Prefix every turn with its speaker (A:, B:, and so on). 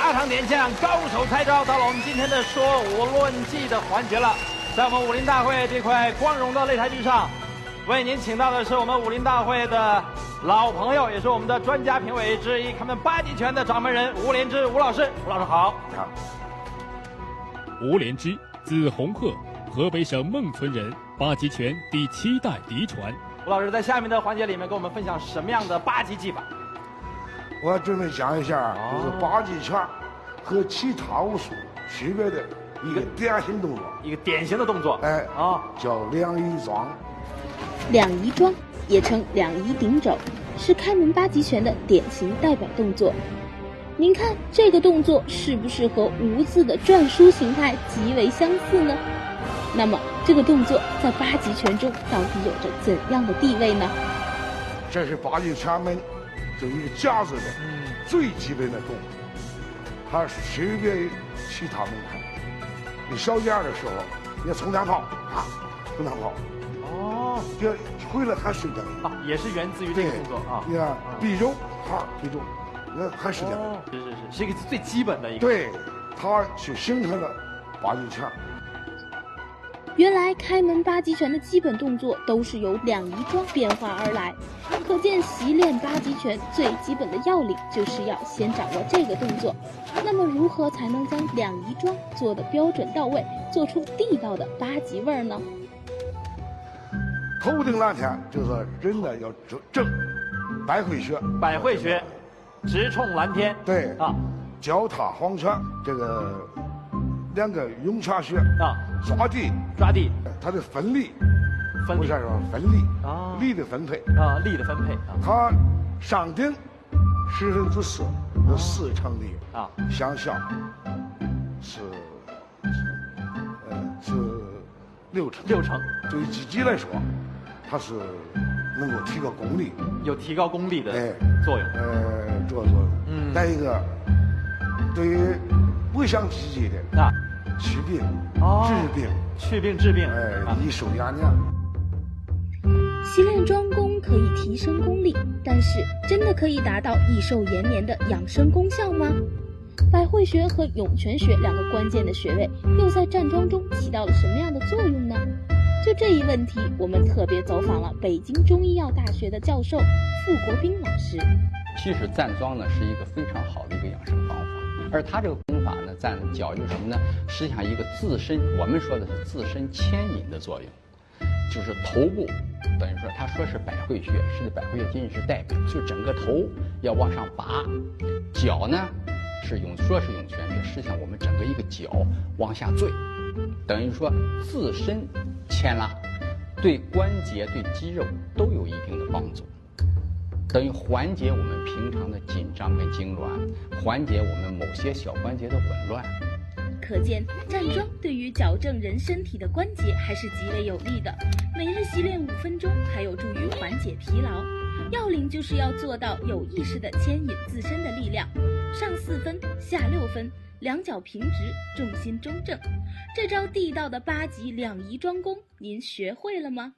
A: 家常点将，高手猜招，到了我们今天的说武论技的环节了。在我们武林大会这块光荣的擂台之上，为您请到的是我们武林大会的老朋友，也是我们的专家评委之一，他们八极拳的掌门人吴连之吴老师。吴老师好。
B: 好。
C: 吴连之，字洪鹤，河北省孟村人，八极拳第7代嫡传。
A: 吴老师在下面的环节里面跟我们分享什么样的八极技法？
B: 我准备讲一下，就是八极拳和其他武术区别的一个典型动作，
A: 一个典型的动作，
B: 叫两仪桩。
D: 两仪桩也称两仪顶肘，是开门八极拳的典型代表动作。您看这个动作是不是和吴字的篆书形态极为相似呢？那么这个动作在八极拳中到底有着怎样的地位呢？
B: 这是八极拳门就一个架子的最基本的动作，它是区别于其他门派。你小件的时候，你冲天炮啊，冲天炮，这回来还是这样
A: 也是源自于这个动作啊。
B: 你看臂肘，臂肘，你看还是这样。
A: 是一个最基本的一个。
B: 对，它就形成了八极拳。
D: 原来开门八极拳的基本动作都是由两仪桩变化而来，可见习练八极拳最基本的要领就是要先掌握这个动作。那么如何才能将两仪桩做得标准到位，做出地道的八极味呢？
B: 头顶蓝天就是人呢要正，百会穴，
A: 百会穴，直冲蓝天。
B: 对脚踏黄泉，这个两个涌泉穴抓地，它的分力，不是说分力力的分配
A: 力的分配
B: 它上顶4/4有4成力向下是6成。对于击击来说，它是能够提高功力，
A: 有提高功力的作用。
B: 这个作用。再一个，对于不想击击的祛病、治病，益寿延年。
D: 习练桩功可以提升功力，但是真的可以达到益寿延年的养生功效吗？百会穴和涌泉穴两个关键的穴位，又在站桩中起到了什么样的作用呢？就这一问题，我们特别走访了北京中医药大学的教授傅国斌老师。
E: 其实站桩呢是一个非常好的一个养生方法，而它这个功法呢，讲究什么呢？实际上一个自身，我们说的是自身牵引的作用，就是头部，等于说他说是百会穴，实际百会穴仅仅是代表，就整个头要往上拔，脚呢说是涌泉穴，实际上我们整个一个脚往下坠，等于说自身牵拉，对关节对肌肉都有一定的帮助。等于缓解我们平常的紧张跟痉挛，缓解我们某些小关节的紊乱。
D: 可见站桩对于矫正人身体的关节还是极为有利的。每日习练5分钟，还有助于缓解疲劳。要领就是要做到有意识地牵引自身的力量，上4分，下6分，两脚平直，重心中正。这招地道的八极两仪桩功，您学会了吗？